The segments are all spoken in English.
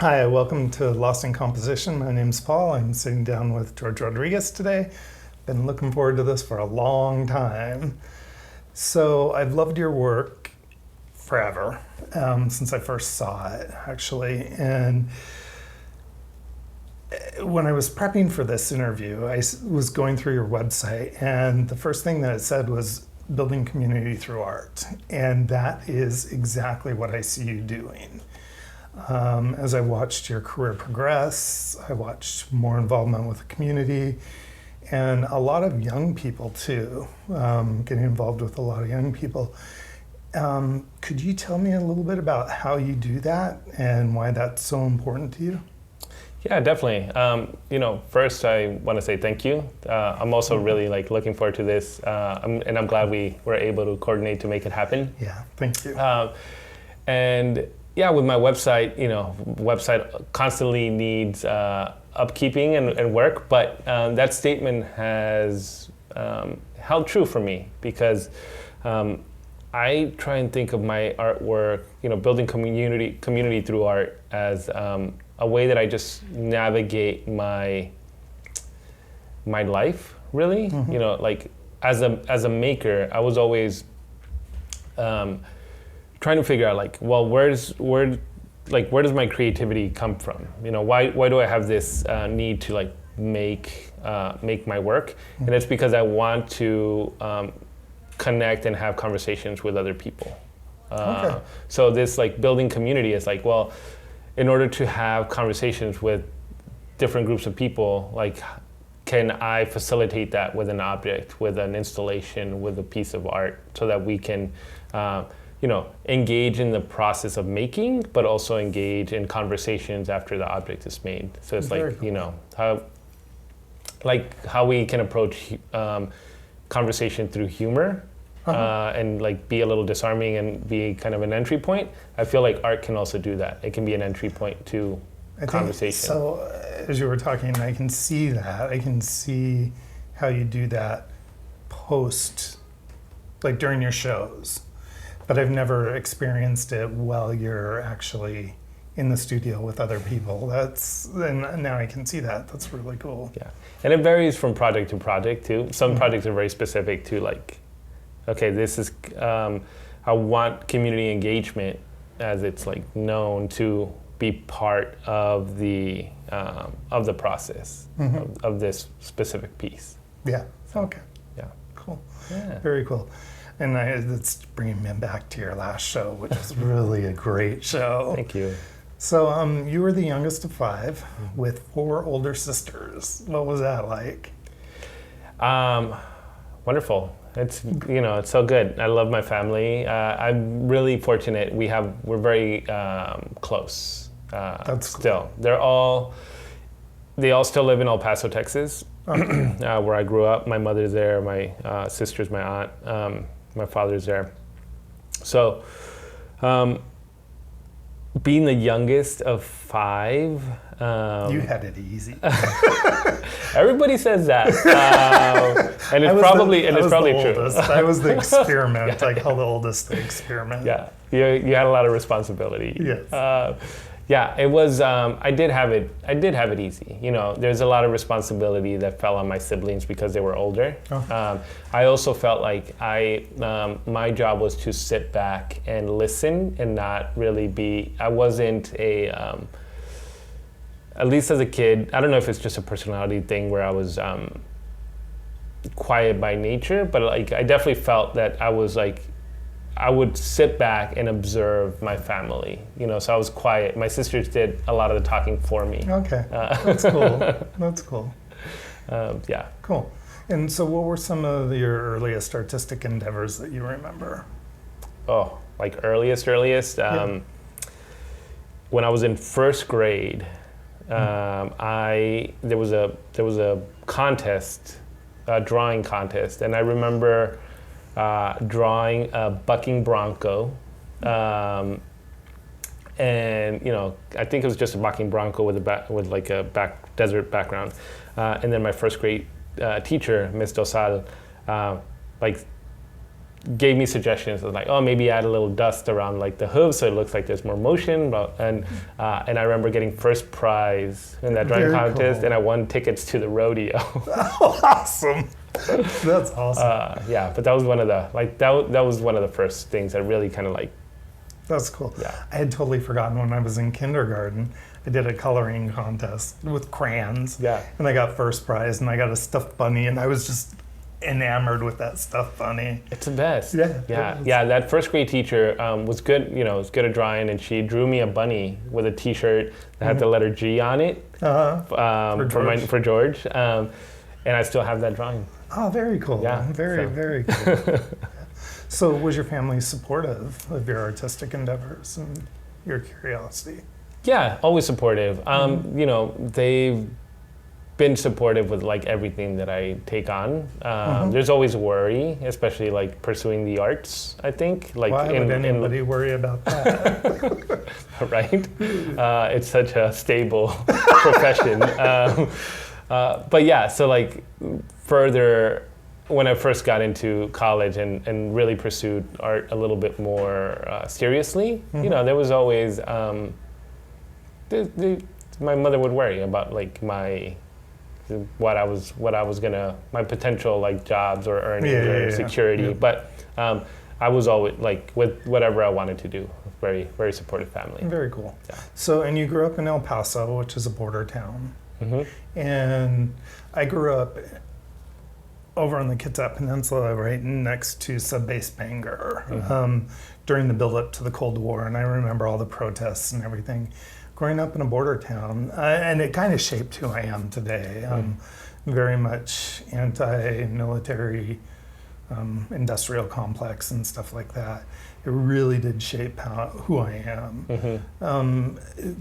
Hi, welcome to Lost in Composition. My name's Paul. I'm sitting down with George Rodriguez today. Been looking forward to this for a long time. So I've loved your work forever, since I first saw it, actually. And when I was prepping for this interview, I was going through your website, and the first thing that it said was building community through art. And that is exactly what I see you doing. As I watched your career progress, I watched more involvement with the community and a lot of young people too, getting involved with a lot of young people. Could you tell me a little bit about how you do that and why that's so important to you? Yeah, definitely. First I want to say thank you. I'm also really looking forward to this, and I'm glad we were able to coordinate to make it happen. Yeah, thank you. Yeah, with my website, website constantly needs upkeeping and work, but that statement has held true for me because I try and think of my artwork, building community through art as a way that I just navigate my life, really. Mm-hmm. As a maker, I was always trying to figure out where does my creativity come from? Why do I have this need to make my work? Mm-hmm. And it's because I want to connect and have conversations with other people. Okay. So this building community is in order to have conversations with different groups of people, can I facilitate that with an object, with an installation, with a piece of art, so that we can engage in the process of making, but also engage in conversations after the object is made. So it's cool. How we can approach conversation through humor, and be a little disarming and be kind of an entry point. I feel like art can also do that. It can be an entry point to conversation. So as you were talking, I can see that. I can see how you do that post, during your shows. But I've never experienced it while you're actually in the studio with other people. And now I can see that. That's really cool. Yeah, and it varies from project to project too. Some projects are very specific to okay, this is, I want community engagement as it's known to be part of the process of this specific piece. Yeah, so, okay. Yeah. Cool. Yeah. Very cool. And it's bringing me back to your last show, which was really a great show. Thank you. So you were the youngest of 5 with 4 older sisters. What was that like? Wonderful. It's it's so good. I love my family. I'm really fortunate. We're very close. That's still. Cool. They all still live in El Paso, Texas, where I grew up. My mother's there. My sister's my aunt. My father's there. So, being the youngest of 5, you had it easy. Everybody says that, and it's probably true. Oldest. I was the experiment. Yeah. I call the oldest the experiment. Yeah, you had a lot of responsibility. Yes. Yeah, it was. I did have it easy. There's a lot of responsibility that fell on my siblings because they were older. Oh. I also felt like my job was to sit back and listen and not really be. I wasn't at least as a kid. I don't know if it's just a personality thing where I was quiet by nature, but I definitely felt that I was I would sit back and observe my family, so I was quiet. My sisters did a lot of the talking for me. Okay, that's cool. That's cool. Yeah. Cool. And so what were some of your earliest artistic endeavors that you remember? Oh, earliest? Yeah. When I was in first grade, there was a contest, a drawing contest, and I remember drawing a bucking bronco, and I think it was just a bucking bronco with a desert background, and then my first grade teacher, Miss Dosal, gave me suggestions like, oh, maybe add a little dust around like the hooves so it looks like there's more motion. And I remember getting first prize in that drawing Very contest, cool. and I won tickets to the rodeo. Awesome. That's awesome. Yeah, but that was one of the that was one of the first things that really kind of like, That's cool. Yeah. I had totally forgotten when I was in kindergarten, I did a coloring contest with crayons. Yeah. And I got first prize, and I got a stuffed bunny, and I was just enamored with that stuffed bunny. it's the best. Yeah, Yeah, it is. yeah. That first grade teacher was good. You know, was good at drawing, and she drew me a bunny with a T-shirt that had the letter G on it For George. for George, and I still have that drawing. Oh, very cool. Yeah, Very, so- very cool. So was your family supportive of your artistic endeavors and your curiosity? Yeah, always supportive. You know, they've been supportive with like everything that I take on. There's always worry, especially like pursuing the arts. I think like Why would anybody worry about that? right? It's such a stable profession. But yeah, so like further, when I first got into college and really pursued art a little bit more seriously, you know, there was always, my mother would worry about like what I was gonna, my potential like jobs or earnings or security. Yeah. But I was always like with whatever I wanted to do, very, very supportive family. Very cool. Yeah. So, and you grew up in El Paso, which is a border town. Hmm. And I grew up over on the Kitsap Peninsula, right next to Subbase Bangor, during the build-up to the Cold War. And I remember all the protests and everything. Growing up in a border town, and it kind of shaped who I am today. Very much anti-military, industrial complex and stuff like that. It really did shape who I am.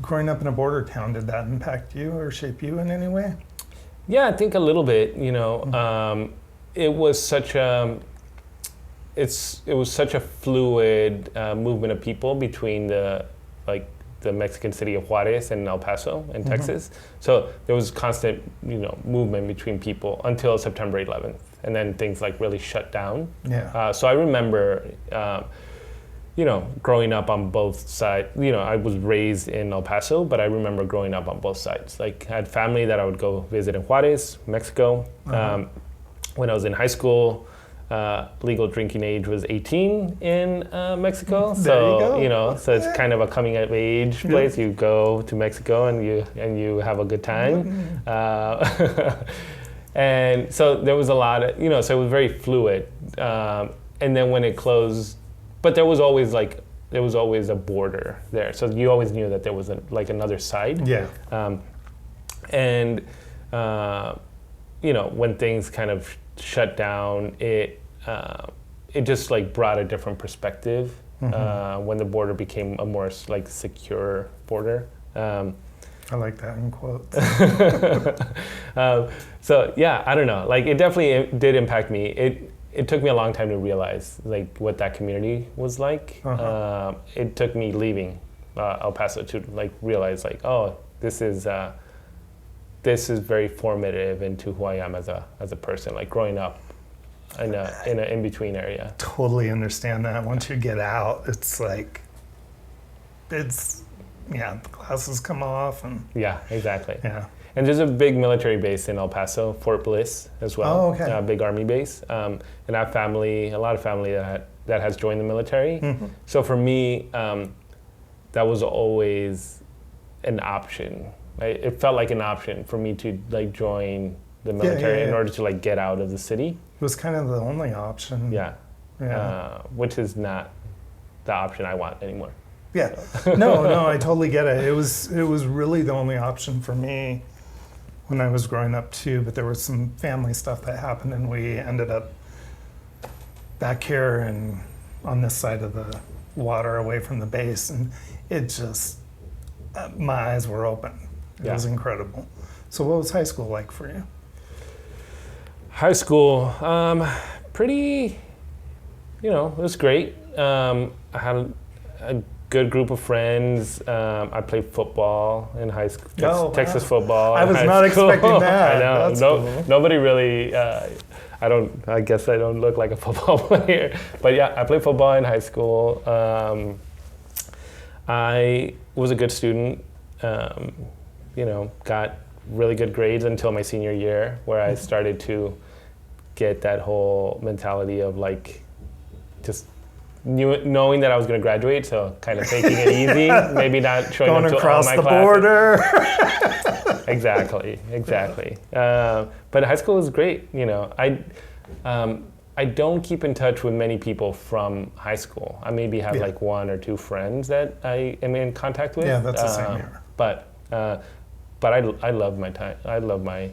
Growing up in a border town, did that impact you or shape you in any way? Yeah, I think a little bit. You know, it was such a fluid movement of people between the Mexican city of Juarez and El Paso in Texas. So there was constant, you know, movement between people until September 11th, and then things like really shut down. Yeah. So I remember, you know, growing up on both sides. You know, I was raised in El Paso, but I remember growing up on both sides. Like, I had family that I would go visit in Juarez, Mexico. When I was in high school, legal drinking age was 18 in Mexico. There So you go. know, so it's kind of a coming of age place. You go to Mexico and you have a good time. And so there was a lot of, you know, so it was very fluid. And then when it closed, but there was always a border there. So you always knew that there was another side. Yeah. You know, when things kind of shut down, it just like brought a different perspective when the border became a more like secure border. I like that in quotes. So yeah, I don't know. Like, it definitely did impact me. It took me a long time to realize like what that community was like. It took me leaving El Paso to like realize like, oh, this is very formative into who I am as a person. Like, growing up in an in-between area. Totally understand that. Once you get out, it's like, the glasses come off and Yeah, exactly. yeah. And there's a big military base in El Paso, Fort Bliss as well. Oh, okay. A big army base. And I have a lot of family that has joined the military. So for me, that was always an option. It felt like an option for me to like join the military in order to like get out of the city. It was kind of the only option. Yeah. Yeah. Which is not the option I want anymore. Yeah. No, I totally get it. It was really the only option for me when I was growing up too, but there was some family stuff that happened and we ended up back here and on this side of the water away from the base, and it just, my eyes were open. It was incredible. So what was high school like for you? High school, pretty, you know, it was great. I had a good group of friends. I played football in high school, Texas football. I in was high not school. expecting that. I know. That's cool. Nobody really. I guess I don't look like a football player. But yeah, I played football in high school. I was a good student. Got really good grades until my senior year, where I started to get that whole mentality of like just knowing that I was going to graduate, so kind of taking it easy, maybe not showing Going up to across all my the classes. border. Exactly. But high school was great. I don't keep in touch with many people from high school. I maybe have like one or two friends that I am in contact with. Yeah, that's the same here. But I love my time. I love my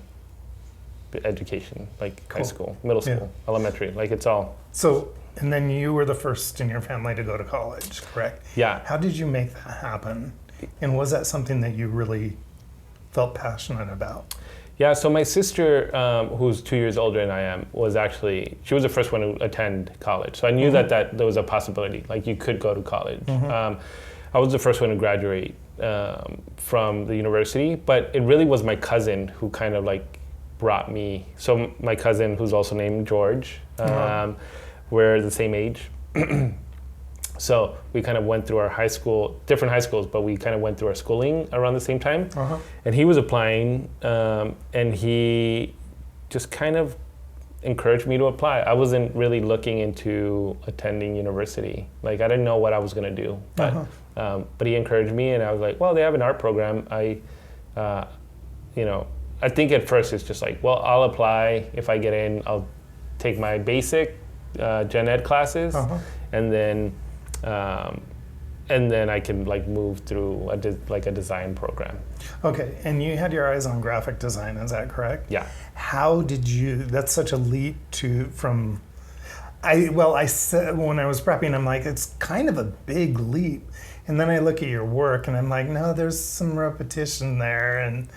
education, like high school, middle school, elementary. Like it's all. So, and then you were the first in your family to go to college, correct? Yeah. How did you make that happen? And was that something that you really felt passionate about? Yeah, so my sister, who's 2 years older than I am, she was the first one to attend college. So I knew that there was a possibility, like you could go to college. I was the first one to graduate from the university, but it really was my cousin who kind of like brought me. So my cousin, who's also named George, we're the same age. So we kind of went through our different high schools, but we kind of went through our schooling around the same time. And he was applying, and he just kind of encouraged me to apply. I wasn't really looking into attending university. Like I didn't know what I was going to do, but he encouraged me, and I was like, well, they have an art program. I think at first it's just like, well, I'll apply. If I get in, I'll take my basic gen ed classes, and then I can like move through a design program. Okay, and you had your eyes on graphic design, is that correct? Yeah. How did you, that's such a leap I said when I was prepping, I'm like, it's kind of a big leap. And then I look at your work and I'm like, no, there's some repetition there. And,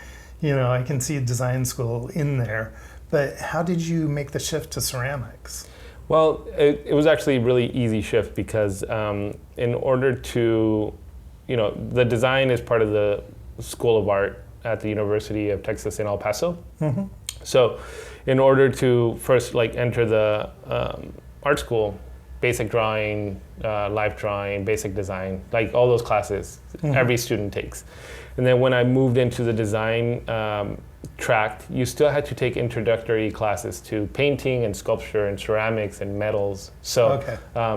I can see design school in there. But how did you make the shift to ceramics? Well, it was actually a really easy shift because in order to, the design is part of the School of Art at the University of Texas in El Paso. So in order to first enter the art school, basic drawing, life drawing, basic design, like all those classes, every student takes. And then when I moved into the design track, you still had to take introductory classes to painting and sculpture and ceramics and metals. So,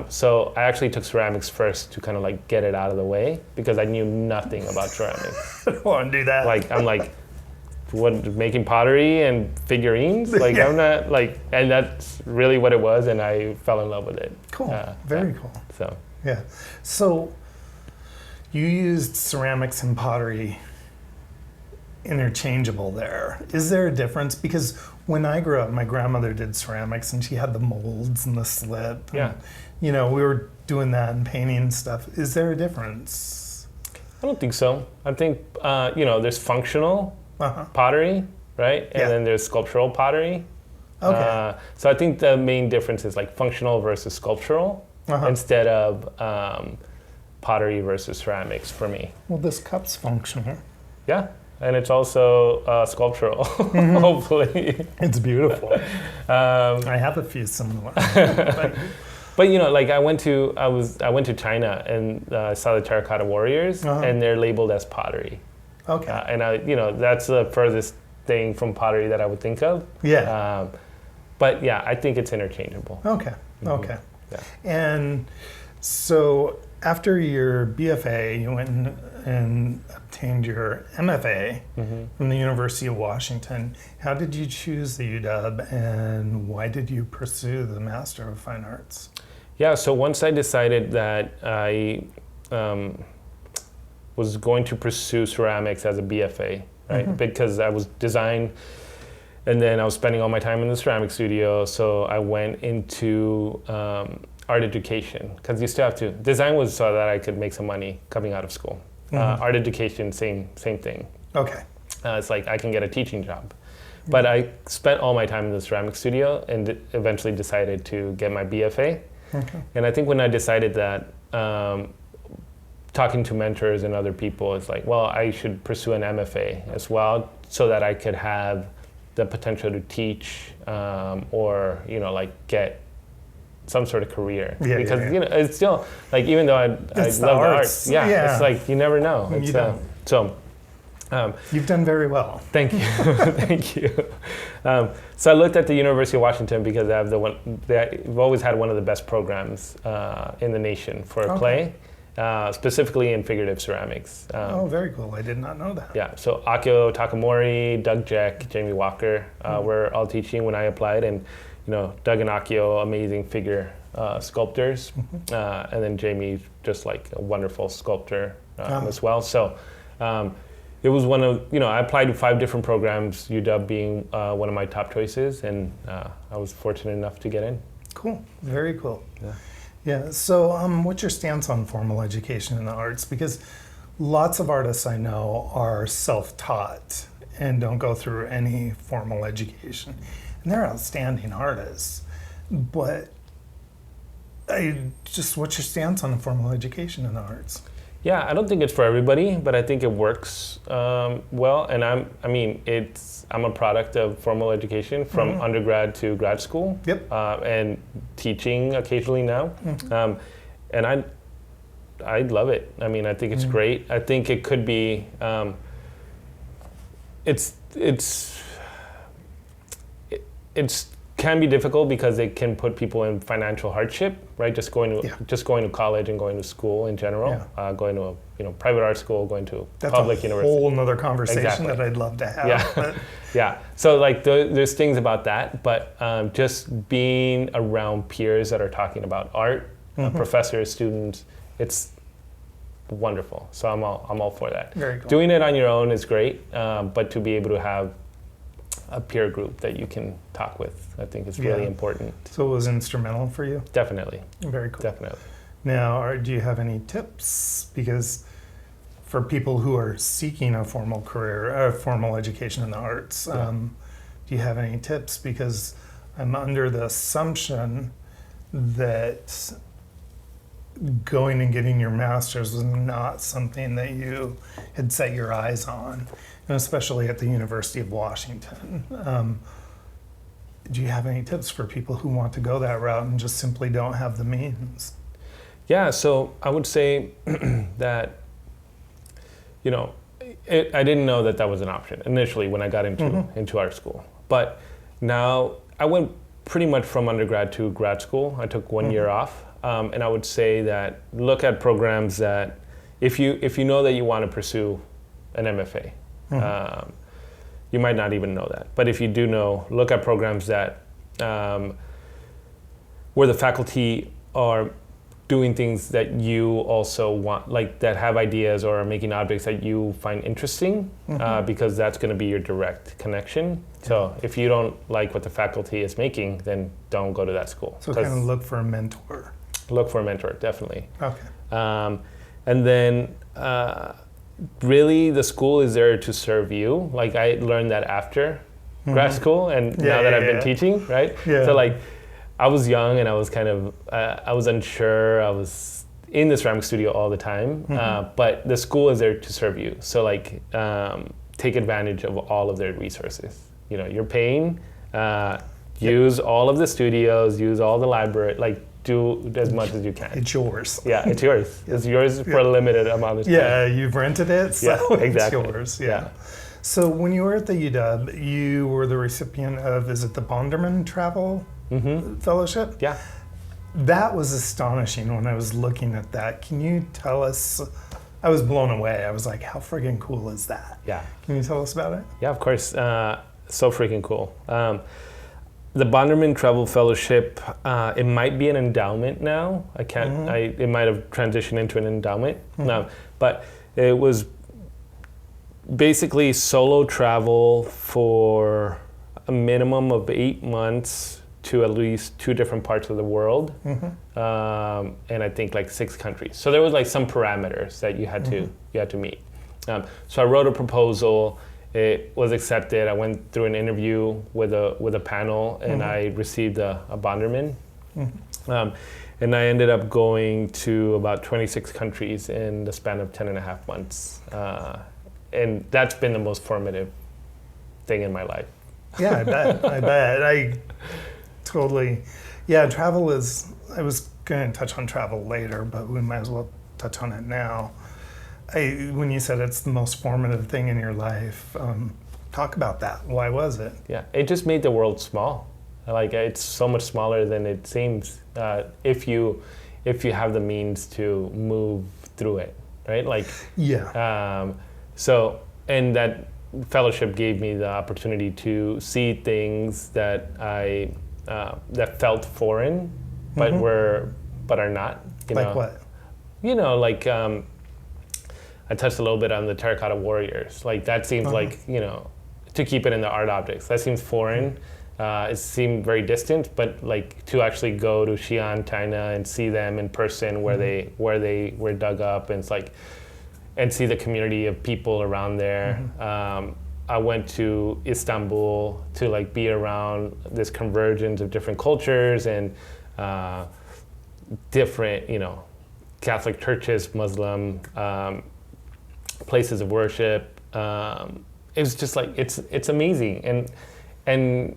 so I actually took ceramics first to kind of like get it out of the way because I knew nothing about ceramics. I don't want to do that. I'm making pottery and figurines? Like I'm not and that's really what it was, and I fell in love with it. Cool, very cool. So. Yeah, so you used ceramics and pottery interchangeable there. Is there a difference? Because when I grew up, my grandmother did ceramics and she had the molds and the slip. And, we were doing that and painting stuff. Is there a difference? I don't think so. I think, there's functional pottery, right? And then there's sculptural pottery. Okay. So I think the main difference is like functional versus sculptural instead of pottery versus ceramics for me. Well, this cup's functional. Yeah. And it's also sculptural, hopefully. It's beautiful. I have a few similar. But I went to China and saw the terracotta warriors, and they're labeled as pottery. Okay. And that's the furthest thing from pottery that I would think of. Yeah. But yeah, I think it's interchangeable. Okay. Okay. Yeah. And so after your BFA, you went and obtained your MFA from the University of Washington. How did you choose the UW, and why did you pursue the Master of Fine Arts? Yeah, so once I decided that I was going to pursue ceramics as a BFA, right? Because I was design, and then I was spending all my time in the ceramic studio, so I went into art education, because you still have to. Design was so that I could make some money coming out of school. Art education, same thing. Okay. It's like I can get a teaching job. But I spent all my time in the ceramic studio and eventually decided to get my BFA. Okay. And I think when I decided that, talking to mentors and other people, it's like, well, I should pursue an MFA as well so that I could have the potential to teach or like get some sort of career. Because it's still like, even though I love the arts, it's like you never know. It's, you don't. You've done very well. Thank you. Thank you. So I looked at the University of Washington because they've always had one of the best programs in the nation for play, specifically in figurative ceramics. Very cool. I did not know that. Yeah, so Akio Takamori, Doug Jeck, Jamie Walker were all teaching when I applied, and Doug and Akio, amazing figure sculptors, and then Jamie, just like a wonderful sculptor as well. So it was one of, I applied to 5 different programs, UW being one of my top choices, and I was fortunate enough to get in. Cool, very cool. Yeah. Yeah, so what's your stance on formal education in the arts? Because lots of artists I know are self-taught and don't go through any formal education. And they're outstanding artists. But what's your stance on formal education in the arts? Yeah, I don't think it's for everybody, but I think it works well. And I'm a product of formal education from undergrad to grad school. Yep. And teaching occasionally now. And I love it. I think it's great. I think it could be, it can be difficult because it can put people in financial hardship, right? Just going to college and going to school in general, going to a private art school, going to public university. That's a whole nother conversation that I'd love to have. Yeah, yeah. So like there's things about that, but just being around peers that are talking about art, professors, students, it's wonderful. So I'm all for that. Very cool. Doing it on your own is great, but to be able to have a peer group that you can talk with, I think is really important. So it was instrumental for you? Definitely. Very cool. Definitely. Now, do you have any tips? Because for people who are seeking a formal career, formal education in the arts, do you have any tips? Because I'm under the assumption that going and getting your master's was not something that you had set your eyes on, and especially at the University of Washington. Do you have any tips for people who want to go that route and just simply don't have the means? Yeah, so I would say that, I didn't know that was an option initially when I got into art school. But now I went pretty much from undergrad to grad school. I took 1 year off. And I would say that look at programs that, if you know that you want to pursue an MFA, you might not even know that. But if you do know, look at programs that where the faculty are doing things that you also want, like that have ideas or are making objects that you find interesting, because that's going to be your direct connection. So if you don't like what the faculty is making, then don't go to that school. So kind of look for a mentor. Look for a mentor, definitely. Okay. And then really the school is there to serve you. Like I learned that after grad school, and now that I've been teaching, right? Yeah. So like I was young and I was kind of, I was unsure. I was in the ceramic studio all the time, but the school is there to serve you. So like take advantage of all of their resources. You're paying, use all of the studios, use all the library, like do as much as you can. It's yours. Yeah, it's yours. It's yours for a limited amount of time. Yeah, you've rented it, so exactly. It's yours. Yeah. So when you were at the UW, you were the recipient of, is it the Bonderman Travel Fellowship? Yeah. That was astonishing when I was looking at that. Can you tell us? I was blown away. I was like, how friggin' cool is that? Yeah. Can you tell us about it? Yeah, of course. So freaking cool. The Bonderman Travel Fellowship, it might be an endowment now. I can't, it might have transitioned into an endowment now, but it was basically solo travel for a minimum of 8 months to at least 2 different parts of the world, and I think like 6 countries. So there was like some parameters that you had to meet. So I wrote a proposal. It was accepted. I went through an interview with a panel, and I received a Bonderman. And I ended up going to about 26 countries in the span of 10 and a half months. And that's been the most formative thing in my life. Yeah, I bet. I bet. I totally. Yeah, travel is. I was going to touch on travel later, but we might as well touch on it now. When you said it's the most formative thing in your life, talk about that. Why was it? Yeah, it just made the world small. Like it's so much smaller than it seems if you have the means to move through it, right? Like Yeah. so, and that fellowship gave me the opportunity to see things that I that felt foreign, but are not. You Like know? what? You know, like I touched a little bit on the Terracotta Warriors. Like that seems like, you know, to keep it in the art objects, that seems foreign. It seemed very distant, but like to actually go to Xi'an, China, and see them in person, where they were dug up, and it's like, and see the community of people around there. I went to Istanbul to like be around this convergence of different cultures and different, you know, Catholic churches, Muslim places of worship. It was just like it's amazing, and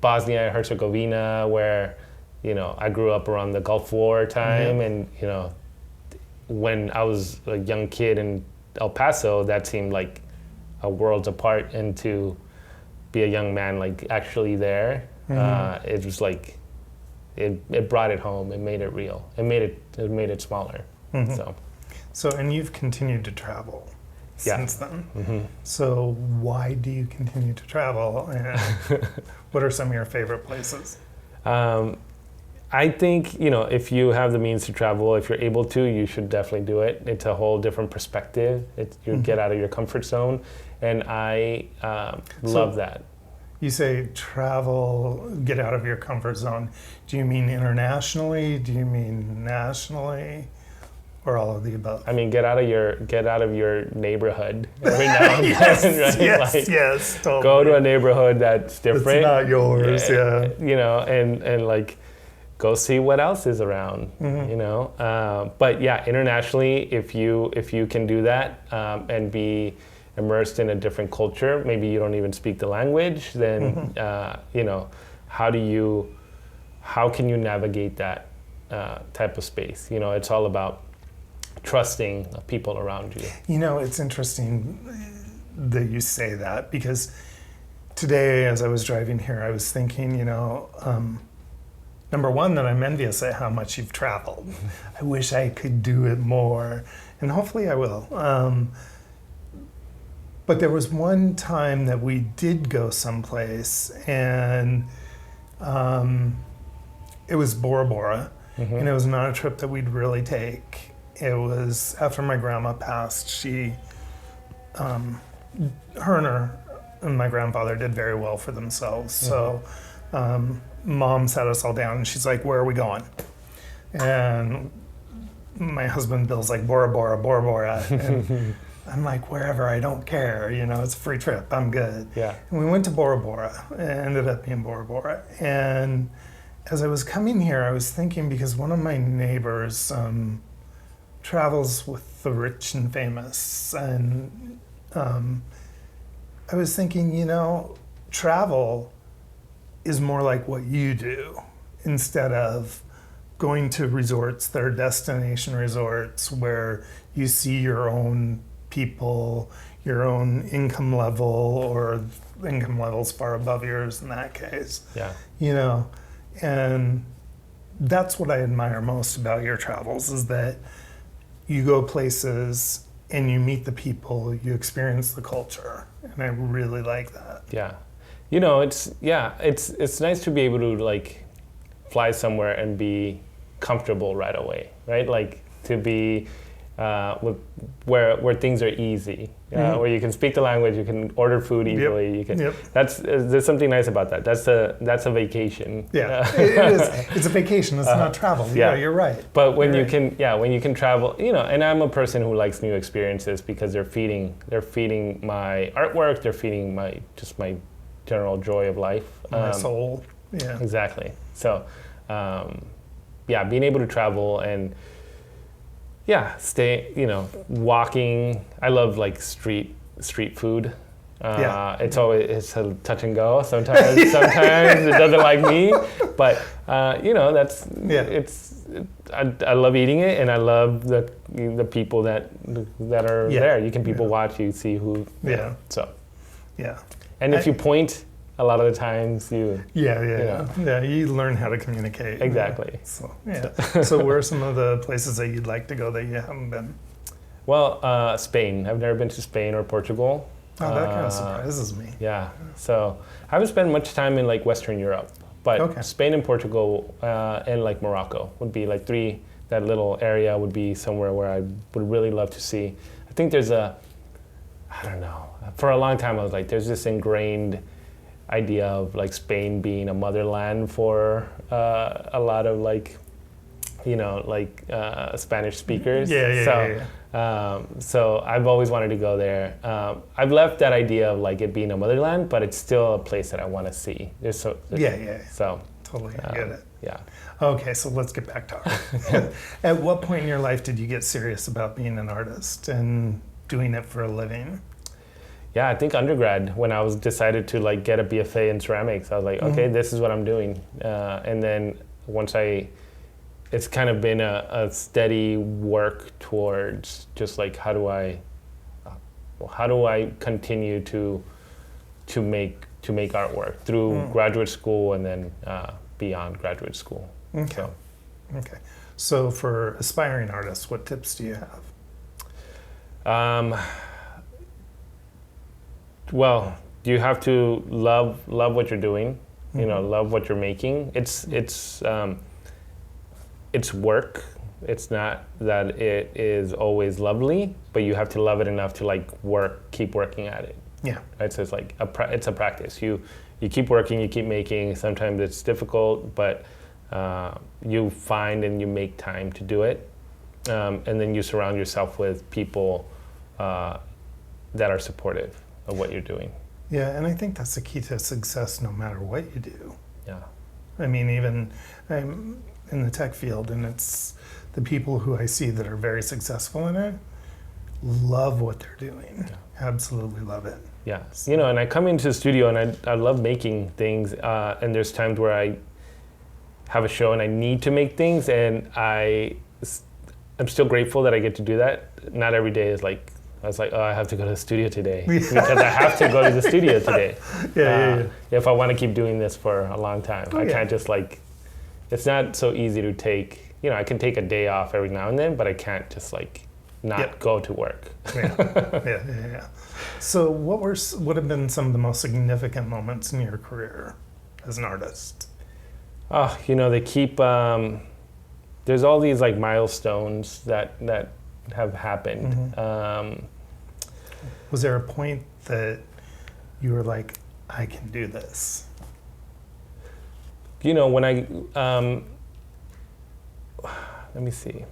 Bosnia Herzegovina, where, you know, I grew up around the Gulf War time, and you know, when I was a young kid in El Paso, that seemed like a worlds apart, and to be a young man like actually there, it was like it brought it home. It made it real. It made it smaller. So, and you've continued to travel since then. So why do you continue to travel, and what are some of your favorite places? I think, you know, if you have the means to travel, if you're able to, you should definitely do it. It's a whole different perspective. You get out of your comfort zone, and I love that. You say travel, get out of your comfort zone. Do you mean internationally? Do you mean nationally? Or all of the above? I mean, get out of your neighborhood every now and then, Yes, right? yes, Like, yes, totally. go to a neighborhood that's different. It's not yours, yeah. You know, and like go see what else is around. You know, but yeah, internationally, if you can do that and be immersed in a different culture, maybe you don't even speak the language, then you know, how can you navigate that type of space? You know, it's all about trusting people around you. You know, it's interesting that you say that, because today as I was driving here, I was thinking, you know, number one, that I'm envious at how much you've traveled. I wish I could do it more, and hopefully I will. But there was one time that we did go someplace, and it was Bora Bora, and it was not a trip that we'd really take. It was after my grandma passed. She, her and my grandfather did very well for themselves. So Mom sat us all down, and she's like, "Where are we going?" And my husband Bill's like, Bora Bora, Bora Bora. And I'm like, wherever, I don't care. You know, it's a free trip. I'm good. Yeah. And we went to Bora Bora. It ended up being Bora Bora. And as I was coming here, I was thinking, because one of my neighbors travels with the rich and famous. And I was thinking, you know, travel is more like what you do, instead of going to resorts that are destination resorts where you see your own people, your own income level, or income levels far above yours in that case. Yeah. You know, and that's what I admire most about your travels, is that you go places and you meet the people, you experience the culture, and I really like that. Yeah. You know, it's nice to be able to like fly somewhere and be comfortable right away, right? Like to be where things are easy, where you can speak the language, you can order food easily. You can. There's something nice about that. That's a vacation. Yeah, it is. It's a vacation. It's not travel. Yeah, you're right. But when you can travel, you know, and I'm a person who likes new experiences because they're feeding my artwork. They're feeding my general joy of life. My soul. Yeah. Exactly. So, being able to travel and stay, you know, walking. I love like street food. It's always it's a touch and go. Sometimes it doesn't like me, but that's I love eating it, and I love the people that are there. You can people watch, you see who. So. Yeah. And if you point, a lot of the times you. You learn how to communicate. Exactly. So So where are some of the places that you'd like to go that you haven't been? Well, Spain. I've never been to Spain or Portugal. Oh, that kind of surprises me. Yeah. So I haven't spent much time in like Western Europe, but Spain and Portugal and like Morocco would be like three. That little area would be somewhere where I would really love to see. I think there's I don't know. For a long time, I was like, there's this ingrained idea of like Spain being a motherland for a lot of like, Spanish speakers. So I've always wanted to go there. I've left that idea of like it being a motherland, but it's still a place that I want to see. So totally, I get it. Yeah. Okay, so let's get back to art. At what point in your life did you get serious about being an artist and doing it for a living? Yeah, I think undergrad, when I was decided to like get a BFA in ceramics, I was like, okay, this is what I'm doing. And then once it's kind of been a steady work towards just like how do I continue to make artwork through graduate school and then beyond graduate school. Okay. So for aspiring artists, what tips do you have? Well, you have to love what you're doing. Love what you're making. It's work. It's not that it is always lovely, but you have to love it enough to like keep working at it. Yeah. Right. So it's like it's a practice. You keep working, you keep making. Sometimes it's difficult, but you find and you make time to do it, and then you surround yourself with people that are supportive of what you're doing. Yeah, and I think that's the key to success no matter what you do. Yeah. I mean, even I'm in the tech field, and it's the people who I see that are very successful in it love what they're doing. Yeah. Absolutely love it. Yeah. And I come into the studio and I love making things, and there's times where I have a show and I need to make things, and I'm still grateful that I get to do that. Not every day is like, I was like, oh, I have to go to the studio today because I have to go to the studio today. If I want to keep doing this for a long time, I can't just like, it's not so easy to take, I can take a day off every now and then, but I can't just like not go to work. Yeah. So what have been some of the most significant moments in your career as an artist? Oh, they keep, there's all these like milestones that have happened. Was there a point that you were like, I can do this? When I, let me see.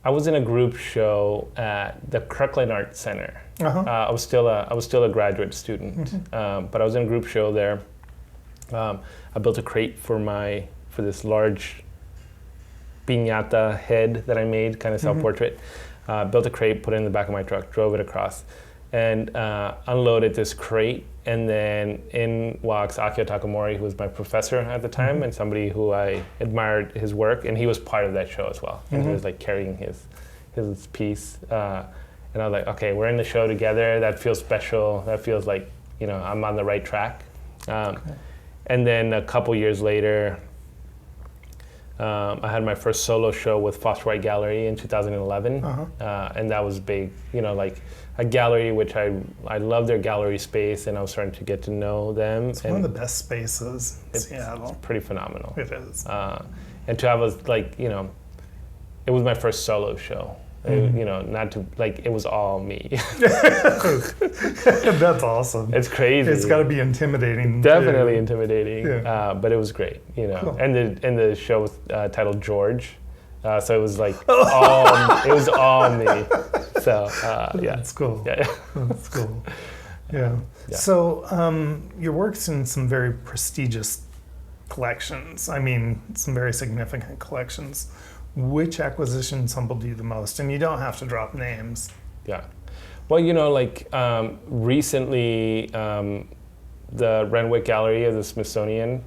I was in a group show at the Kirkland Art Center. I was still a graduate student, but I was in a group show there. I built a crate for this large piñata head that I made, kind of self-portrait. Built a crate, put it in the back of my truck, drove it across, and unloaded this crate. And then in walks Akio Takamori, who was my professor at the time, and somebody who I admired his work, and he was part of that show as well. And he was like carrying his piece. And I was like, okay, we're in the show together. That feels special. That feels like, I'm on the right track. And then a couple years later, I had my first solo show with Foster White Gallery in 2011, and that was big. Like a gallery which I love their gallery space, and I was starting to get to know them. It's one of the best spaces in Seattle. It's pretty phenomenal. It is. And to have it was my first solo show. Not to like, it was all me. That's awesome. It's crazy. It's got to be intimidating. Definitely intimidating. Yeah. But it was great, Cool. And the show was titled George, so it was like it was all me. So That's cool. Yeah. That's cool. Yeah. So your work's in some very prestigious collections. I mean, some very significant collections. Which acquisitions humbled you the most? And you don't have to drop names. Yeah. Well, like recently, the Renwick Gallery of the Smithsonian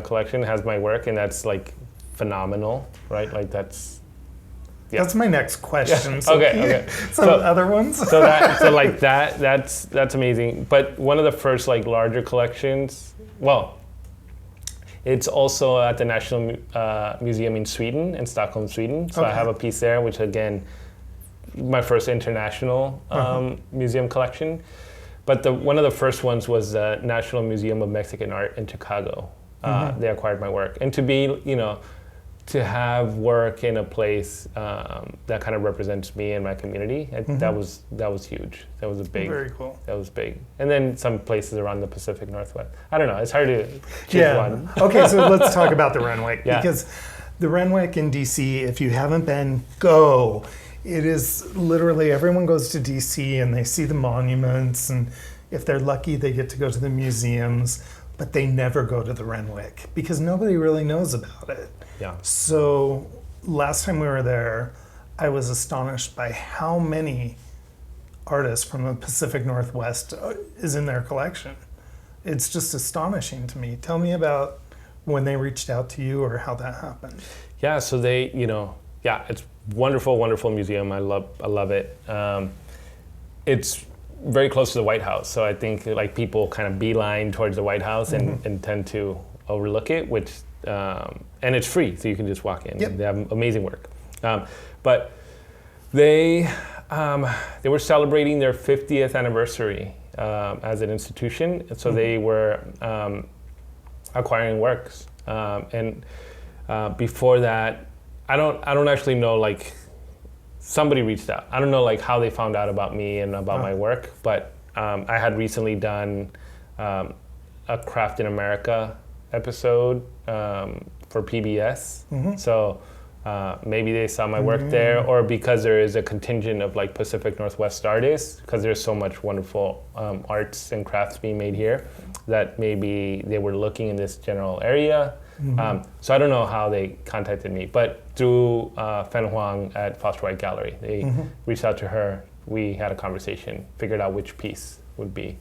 collection has my work, and that's like phenomenal, right? Like that's. Yeah. That's my next question. Yeah. So Okay. Some other ones. That's amazing. But one of the first like larger collections, well, it's also at the National Museum in Sweden, in Stockholm, Sweden. So I have a piece there, which again, my first international museum collection. But one of the first ones was the National Museum of Mexican Art in Chicago. They acquired my work, and to be, to have work in a place that kind of represents me and my community, that was huge. That was Very cool. That was big. And then some places around the Pacific Northwest. I don't know. It's hard to choose one. Okay, so let's talk about the Renwick, Yeah. because the Renwick in DC, if you haven't been, go. It is literally, everyone goes to DC and they see the monuments, and if they're lucky, they get to go to the museums, but they never go to the Renwick because nobody really knows about it. Yeah. So last time we were there, I was astonished by how many artists from the Pacific Northwest is in their collection. It's just astonishing to me. Tell me about when they reached out to you or how that happened. Yeah, so they, it's wonderful, wonderful museum. I love it. It's very close to the White House, so I think like people kind of beeline towards the White House and tend to overlook it, which and it's free, so you can just walk in. Yep. They have amazing work, but they were celebrating their 50th anniversary as an institution, so they were acquiring works, and before that, I don't actually know, like somebody reached out. I don't know like how they found out about me and about my work, but I had recently done a Craft in America episode for PBS. So maybe they saw my work there, or because there is a contingent of like Pacific Northwest artists, because there's so much wonderful arts and crafts being made here, that maybe they were looking in this general area. So I don't know how they contacted me, but through Fen Huang at Foster White Gallery, they reached out to her. We had a conversation, figured out which piece would be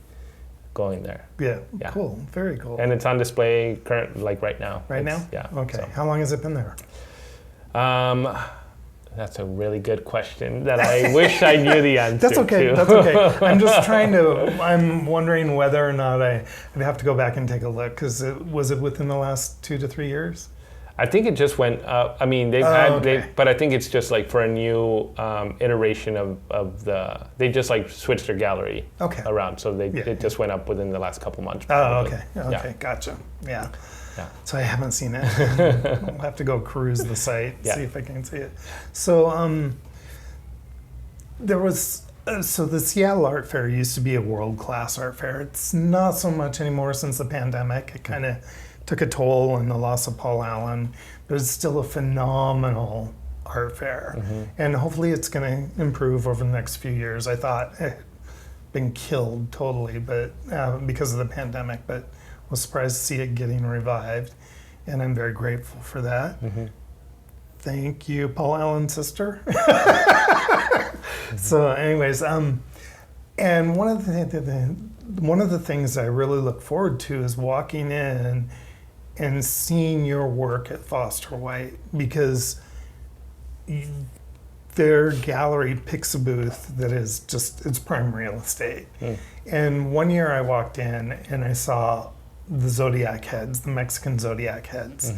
going there. Yeah. Cool, very cool. And it's on display like right now. Right now? Yeah. Okay, So. how long has it been there? That's a really good question that I wish I knew the answer That's okay, to. that's okay. I'm wondering whether or not I'd have to go back and take a look, because was it within the last 2 to 3 years? I think it just went up. I mean, but I think it's just like for a new iteration of they just like switched their gallery around. So it just went up within the last couple months. Oh, probably. okay, gotcha. Yeah. Yeah. So I haven't seen it. I'll have to go cruise the site, see if I can see it. So there was, so the Seattle Art Fair used to be a world-class art fair. It's not so much anymore since the pandemic. It kind of took a toll in the loss of Paul Allen, but it's still a phenomenal art fair. And hopefully it's going to improve over the next few years. I thought it had been killed totally, but because of the pandemic, but was surprised to see it getting revived, and I'm very grateful for that. Thank you, Paul Allen's sister. So anyways, and one of the things I really look forward to is walking in and seeing your work at Foster White, because their gallery picks a booth that is just, it's prime real estate. And one year I walked in and I saw the Zodiac heads, the Mexican Zodiac heads.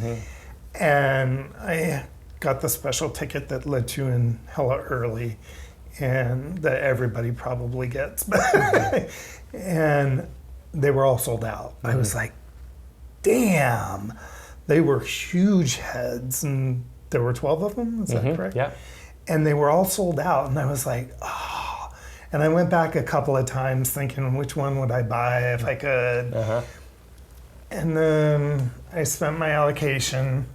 And I got the special ticket that let you in hella early, and that everybody probably gets. And they were all sold out. I was like, damn, they were huge heads, and there were 12 of them, is that correct? Yeah. And they were all sold out, and I was like, oh. And I went back a couple of times thinking, which one would I buy if I could? And then I spent my allocation,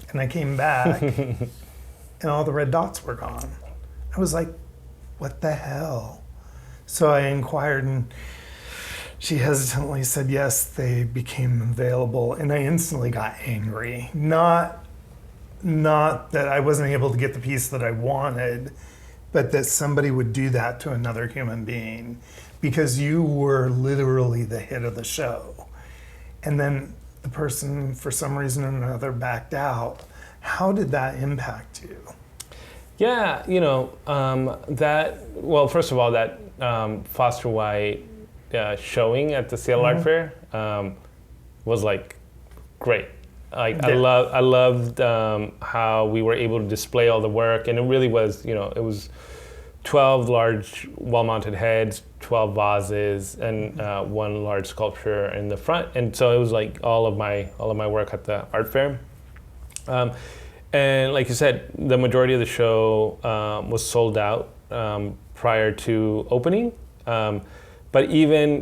and I came back, and all the red dots were gone. I was like, what the hell? So I inquired, and she hesitantly said, yes, they became available. And I instantly got angry. Not that I wasn't able to get the piece that I wanted, but that somebody would do that to another human being because you were literally the hit of the show. And then the person, for some reason or another, backed out. How did that impact you? Yeah, well, first of all, that Foster White showing at the Seattle Art Fair was like great. Like Yeah. I loved how we were able to display all the work, and it really was, it was 12 large wall-mounted heads, 12 vases, and one large sculpture in the front. And so it was like all of my work at the art fair. And like you said, the majority of the show was sold out prior to opening. But even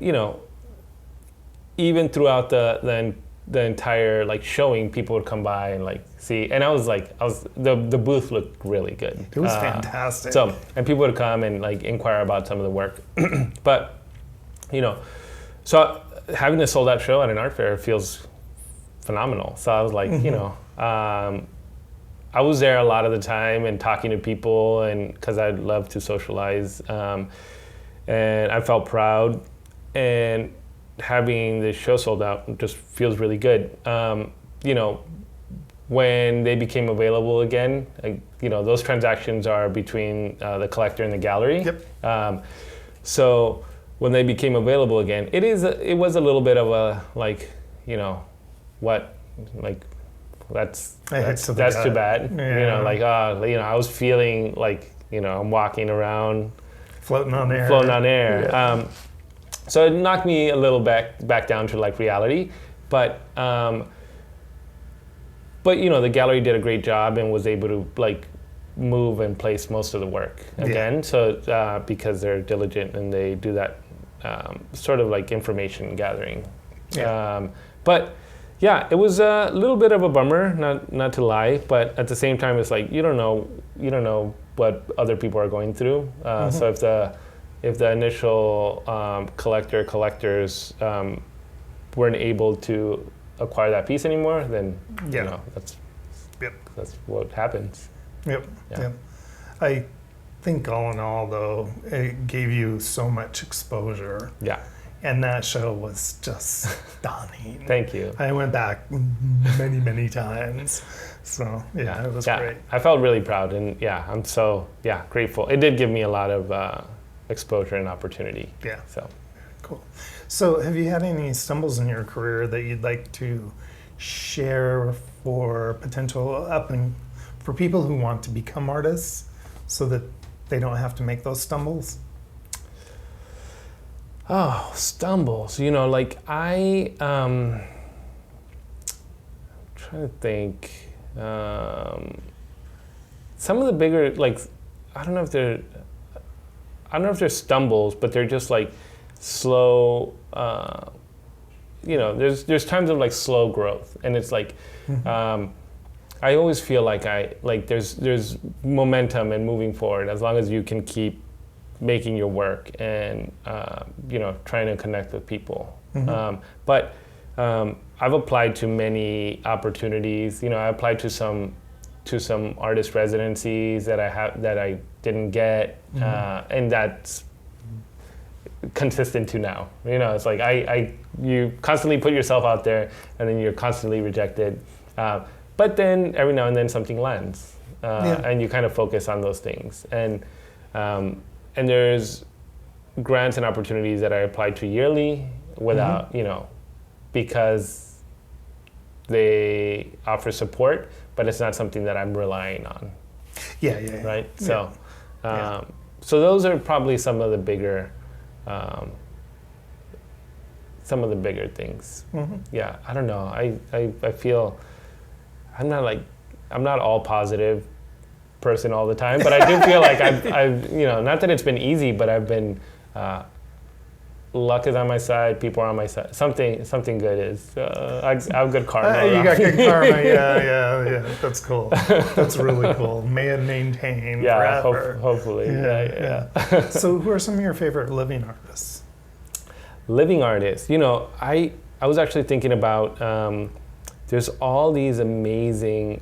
throughout the entire like showing, people would come by and like see. And the booth looked really good. It was fantastic. And people would come and like inquire about some of the work. But so having a sold out show at an art fair feels phenomenal. So I was like, I was there a lot of the time and talking to people, and because I love to socialize, and I felt proud. And having the show sold out just feels really good. When they became available again, those transactions are between the collector and the gallery. Yep. So when they became available again, it was a little bit of a that's too bad. Yeah. I was feeling like I'm walking around floating on air. Yeah. So it knocked me a little back down to like reality, but the gallery did a great job and was able to like move and place most of the work again. Yeah. So because they're diligent and they do that sort of like information gathering. Yeah. But yeah, it was a little bit of a bummer, not to lie, but at the same time, it's like you don't know what other people are going through. So if the initial collectors weren't able to acquire that piece anymore, then that's what happens. Yep. Yeah. Yep. I think all in all, though, it gave you so much exposure. Yeah. And that show was just stunning. Thank you. I went back many, many times. So, yeah, it was great. I felt really proud, and I'm so grateful. It did give me a lot of exposure and opportunity. Yeah. So cool. So, have you had any stumbles in your career that you'd like to share for potential for people who want to become artists so that they don't have to make those stumbles? Oh, stumbles. I'm trying to think. Some of the bigger, I don't know if they're stumbles, but they're just like slow. There's times of like slow growth, and it's like, I always feel like there's momentum and moving forward as long as you can keep making your work and trying to connect with people. But I've applied to many opportunities. I applied to some artist residencies that I didn't get, and that's consistent to now. It's like you constantly put yourself out there, and then you're constantly rejected. But then every now and then something lands, and you kind of focus on those things. And there's grants and opportunities that I applied to yearly without, because they offer support, but it's not something that I'm relying on. Yeah. Right? So, so those are probably some of the bigger things. Yeah, I don't know. I feel I'm not all positive person all the time, but I do feel like I've not that it's been easy, but I've been luck is on my side, people are on my side. Something good is. I have good karma. You got good karma. Yeah. That's cool. That's really cool. May it maintain forever. Hopefully. Yeah. So, who are some of your favorite living artists? Living artists. I was actually thinking about. There's all these amazing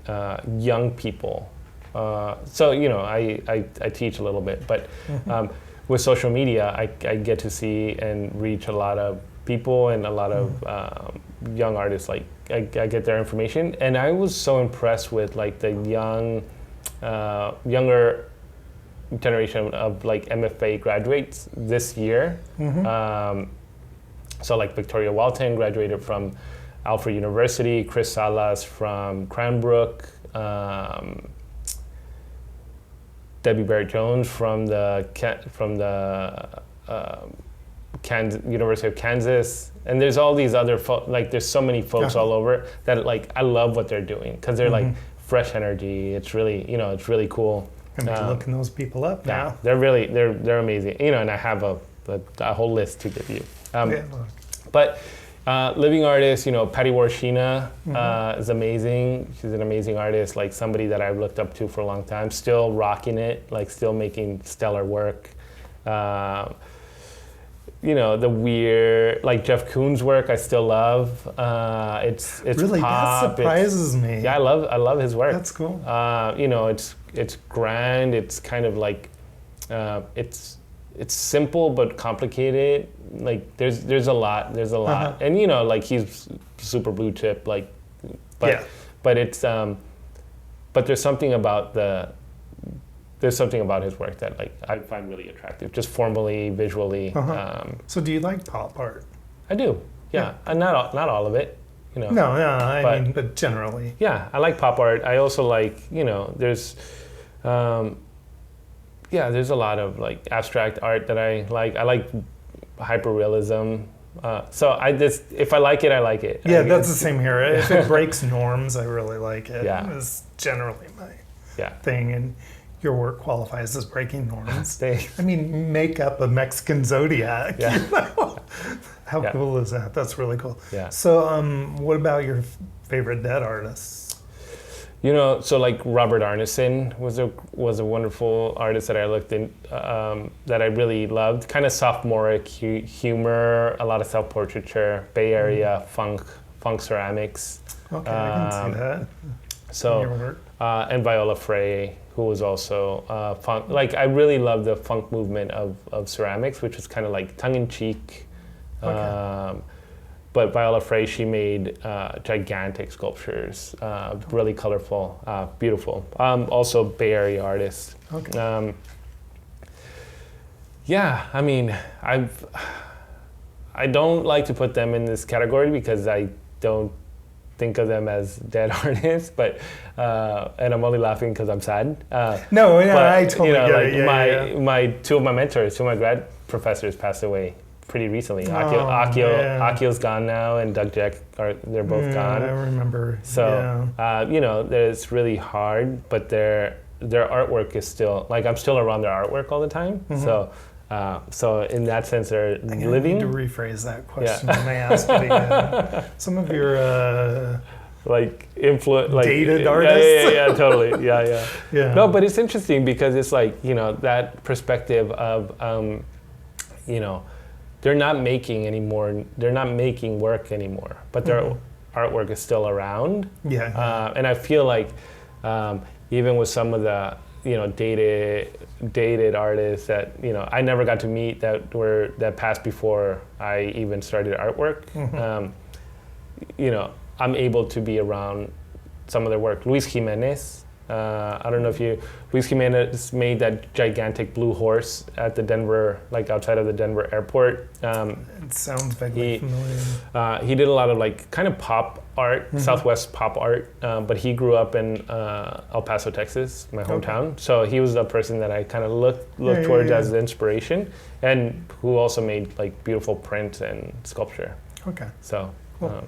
young people so I teach a little bit, but with social media, I get to see and reach a lot of people and a lot of young artists. Like I get their information, and I was so impressed with like the younger generation of like MFA graduates this year. So like Victoria Walton graduated from Alfred University, Chris Salas from Cranbrook, Debbie Barrett Jones from the University of Kansas, and there's all these other like there's so many folks all over that like I love what they're doing because they're like fresh energy. It's really it's really cool. I'm looking those people up now. They're amazing. And I have a whole list to give you. But living artists, Patty Warshina is amazing. She's an amazing artist, like somebody that I've looked up to for a long time, still rocking it, like still making stellar work. The weird, like Jeff Koons' work, I still love. It's really pop. That surprises me. Yeah, I love his work. That's cool. It's grand. It's kind of like it's simple but complicated. Like there's a lot, and like he's super blue chip, like, but it's but there's something about his work that like I find really attractive, just formally, visually. So do you like pop art? I do, yeah. And not all of it, No, I mean, but generally. Yeah, I like pop art. I also like, there's there's a lot of like abstract art that I like. I like hyperrealism. So if I like it, I like it. Yeah, that's the same here. If it breaks norms, I really like it. Yeah. It's generally my thing, and your work qualifies as breaking norms. I mean, make up a Mexican zodiac. Yeah. How cool is that? That's really cool. Yeah. So, what about your favorite dead artists? So like Robert Arneson was a wonderful artist that I looked in, that I really loved. Kind of sophomoric humor, a lot of self-portraiture, Bay Area funk ceramics. Okay, I can see that. So, in your work. And Viola Frey, who was also funk. Like I really love the funk movement of ceramics, which was kind of like tongue-in-cheek. Okay. But Viola Frey, she made gigantic sculptures, really colorful, beautiful. Also Bay Area artist. Okay. I mean, I don't like to put them in this category because I don't think of them as dead artists, but and I'm only laughing because I'm sad. No, yeah, but, I totally get it. My two of my mentors, two of my grad professors passed away pretty recently. Akio's gone now, and Doug Jack they're both gone. I remember. So it's really hard, but their artwork is still like I'm still around their artwork all the time. So in that sense, they're living. I need to rephrase that question when I ask it again. Some of your dated artists. Yeah, totally. Yeah. Yeah. No, but it's interesting because it's like that perspective of they're not making anymore. They're not making work anymore, but their artwork is still around. Yeah. And I feel like even with some of the dated artists that I never got to meet that passed before I even started artwork. I'm able to be around some of their work. Luis Jimenez. I don't know if Luis Jimenez made that gigantic blue horse at the Denver, like outside of the Denver airport. It sounds vaguely familiar. He did a lot of like kind of pop art, Southwest pop art, but he grew up in El Paso, Texas, my hometown. Okay. So he was the person that I kind of looked towards as the inspiration, and who also made like beautiful print and sculpture. Okay. So, cool.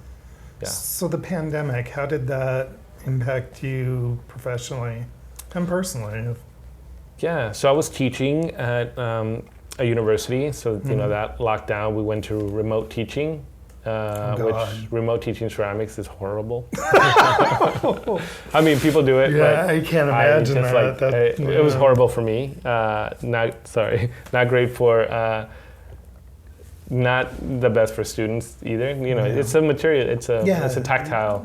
So the pandemic, how did that impact you professionally and personally? Yeah, so I was teaching at a university, so that lockdown, we went to remote teaching, which remote teaching ceramics is horrible. I mean, people do it, but I can't imagine that. It was horrible for me. Not great for. Not the best for students either. It's a material. It's a tactile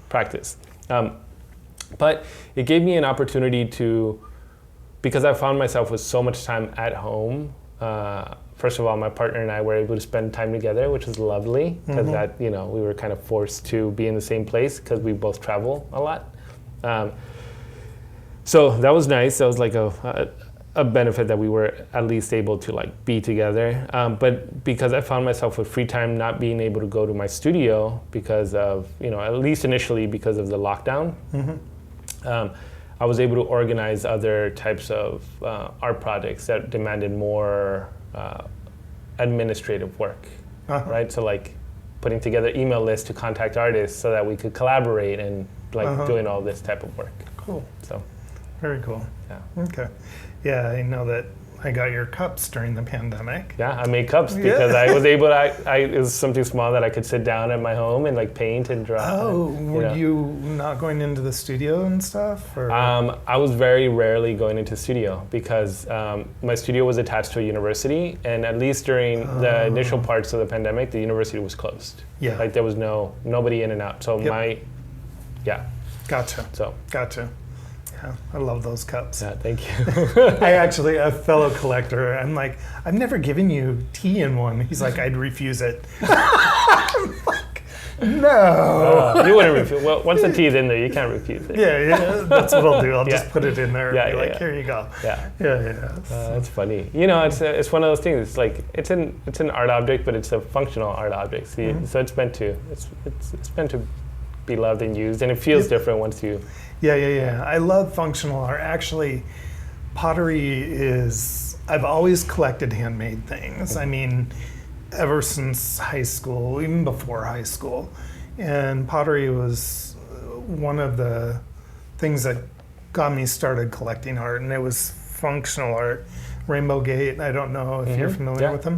practice. But it gave me an opportunity to, because I found myself with so much time at home. First of all, my partner and I were able to spend time together, which was lovely, because that, we were kind of forced to be in the same place because we both travel a lot. So that was nice. That was like a benefit that we were at least able to like be together. But because I found myself with free time not being able to go to my studio because of, at least initially because of the lockdown, I was able to organize other types of art projects that demanded more administrative work, right? So like putting together email lists to contact artists so that we could collaborate and like doing all this type of work. Cool. So, very cool. yeah. Okay. Yeah, I know that I got your cups during the pandemic. Yeah, I made cups because I was able to, it was something small that I could sit down at my home and like paint and draw. Oh, and, were you not going into the studio and stuff? Or? I was very rarely going into studio because my studio was attached to a university, and at least during the initial parts of the pandemic, the university was closed. Yeah. Like there was nobody in and out. So Gotcha. So. Gotcha. Yeah, I love those cups. Yeah, thank you. I actually, a fellow collector, I'm like, I've never given you tea in one. He's like, I'd refuse it. I'm like, no. You wouldn't refuse. Well, once the tea's in there, you can't refuse it. Yeah, that's what I'll do. I'll just put it in there and be like, here you go. Yeah. Yeah. That's funny. It's one of those things. It's like it's an art object, but it's a functional art object. See, so it's meant to be loved and used, and it feels different once you. Yeah. I love functional art. Actually, pottery is, I've always collected handmade things. I mean, ever since high school, even before high school. And pottery was one of the things that got me started collecting art, and it was functional art. Rainbow Gate, I don't know if you're familiar with them.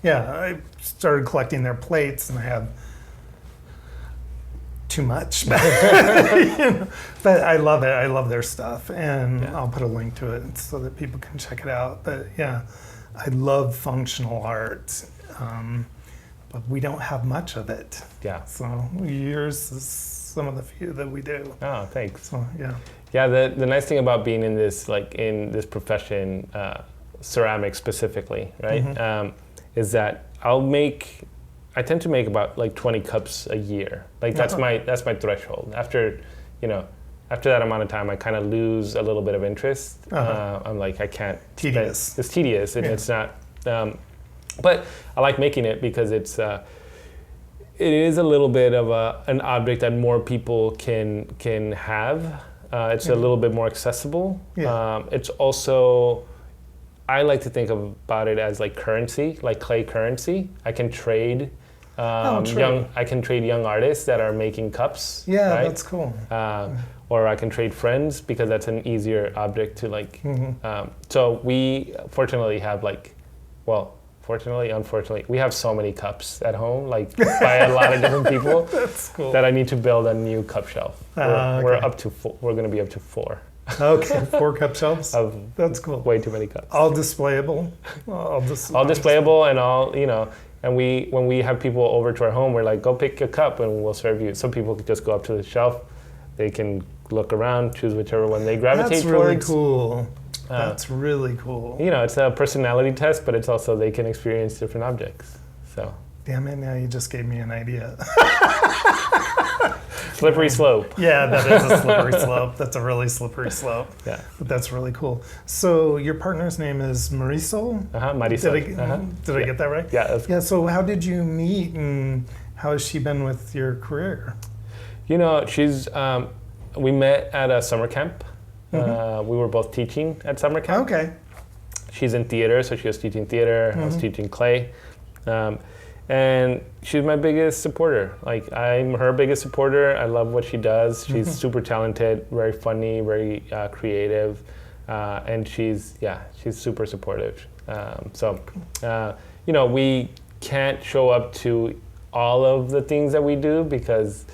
Yeah, I started collecting their plates, and I have too much, but I love it. I love their stuff, and I'll put a link to it so that people can check it out. But yeah, I love functional art, but we don't have much of it. Yeah. So yours is some of the few that we do. Oh, thanks. So yeah. Yeah, the nice thing about being in this profession, ceramics specifically, right, is that I tend to make about like 20 cups a year. Like that's my threshold. After that amount of time, I kind of lose a little bit of interest. I'm like, I can't. Tedious. It's tedious, and it's not. But I like making it because it is a little bit of an object that more people can have. It's a little bit more accessible. Yeah. It's also, I like to think about it as like currency, like clay currency. I can trade young artists that are making cups. Yeah, right? that's cool. Or I can trade friends because that's an easier object to like. So we fortunately have unfortunately, we have so many cups at home, like by a lot of different people. That's cool. That I need to build a new cup shelf. We're up to we're going to be up to 4. Okay, 4 cup shelves. That's cool. Way too many cups. All displayable. All displayable, and all And when we have people over to our home, we're like, go pick a cup, and we'll serve you. Some people can just go up to the shelf. They can look around, choose whichever one they gravitate towards. That's really cool. That's really cool. It's a personality test, but it's also they can experience different objects. So. Damn it! Now you just gave me an idea. Slippery slope. Yeah, that is a slippery slope. That's a really slippery slope. Yeah. But that's really cool. So your partner's name is Marisol? Marisol. Did I get that right? Yeah. Yeah, so how did you meet, and how has she been with your career? She's, we met at a summer camp. We were both teaching at summer camp. Okay. She's in theater, so she was teaching theater. I was teaching clay. And she's my biggest supporter. Like, I'm her biggest supporter. I love what she does. She's super talented, very funny, very creative, and she's super supportive. We can't show up to all of the things that we do because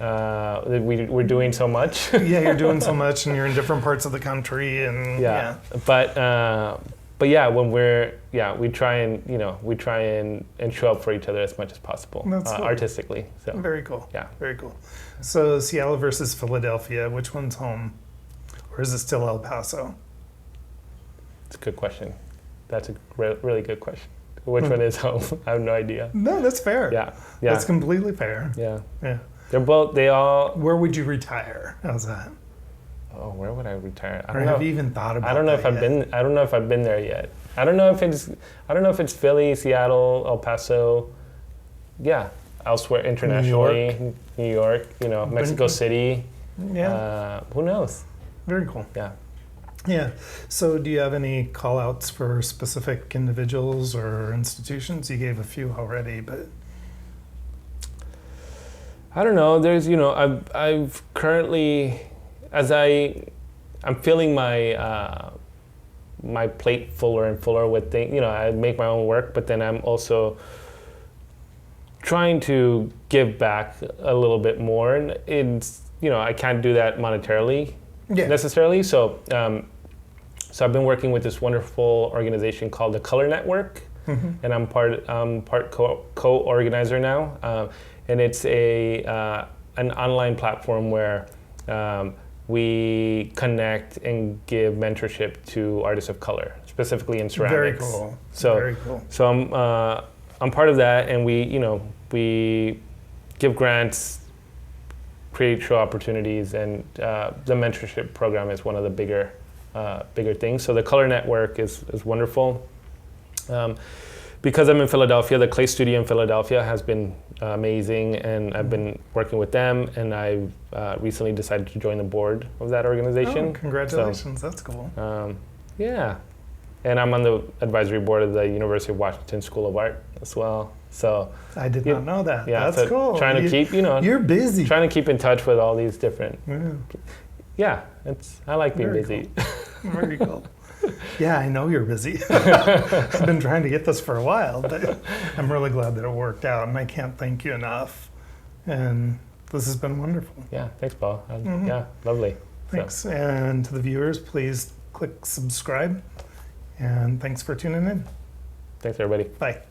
we're doing so but Yeah, you're doing so much, and you're in different parts of the country, and but yeah, when we try and show up for each other as much as possible, That's cool. artistically. So Very cool. yeah. Very cool. So Seattle versus Philadelphia, which one's home? Or is it still El Paso? It's a good question. That's a really good question. Which one is home? I have no idea. No, that's fair. Yeah. That's completely fair. Yeah. Yeah. They all. Where would you retire? How's that? Oh, where would I retire? I Or don't know. have you even thought about I don't know if that I've yet? been. I don't know if I've been there yet. I don't know if it's Philly, Seattle, El Paso. Yeah, elsewhere internationally, New York. Mexico City. Yeah. Who knows? Very cool. Yeah. Yeah. So do you have any call outs for specific individuals or institutions? You gave a few already, but I don't know. There's, I've currently, I'm feeling my plate fuller and fuller with things. I make my own work, but then I'm also trying to give back a little bit more. And it's, I can't do that monetarily necessarily. So, so I've been working with this wonderful organization called the Color Network, and I'm part co-organizer now. And it's an online platform where we connect and give mentorship to artists of color, specifically in ceramics. Very cool. So, Very cool. So I'm part of that, and we give grants, create show opportunities, and the mentorship program is one of the bigger things. So the Color Network is wonderful. Because I'm in Philadelphia, the Clay Studio in Philadelphia has been amazing, and I've been working with them, and I've recently decided to join the board of that organization. Oh, congratulations. That's cool. Yeah. And I'm on the advisory board of the University of Washington School of Art as well. So I did not know that. yeah, That's so cool. Trying to keep, You're busy. trying to keep in touch with all these different. Yeah. Yeah, I like being Very busy. Cool. Very cool. Yeah, I know you're busy. I've been trying to get this for a while, but I'm really glad that it worked out, and I can't thank you enough. And this has been wonderful. Yeah, thanks, Paul. Yeah, lovely. Thanks. So. And to the viewers, please click subscribe. And thanks for tuning in. Thanks, everybody. Bye.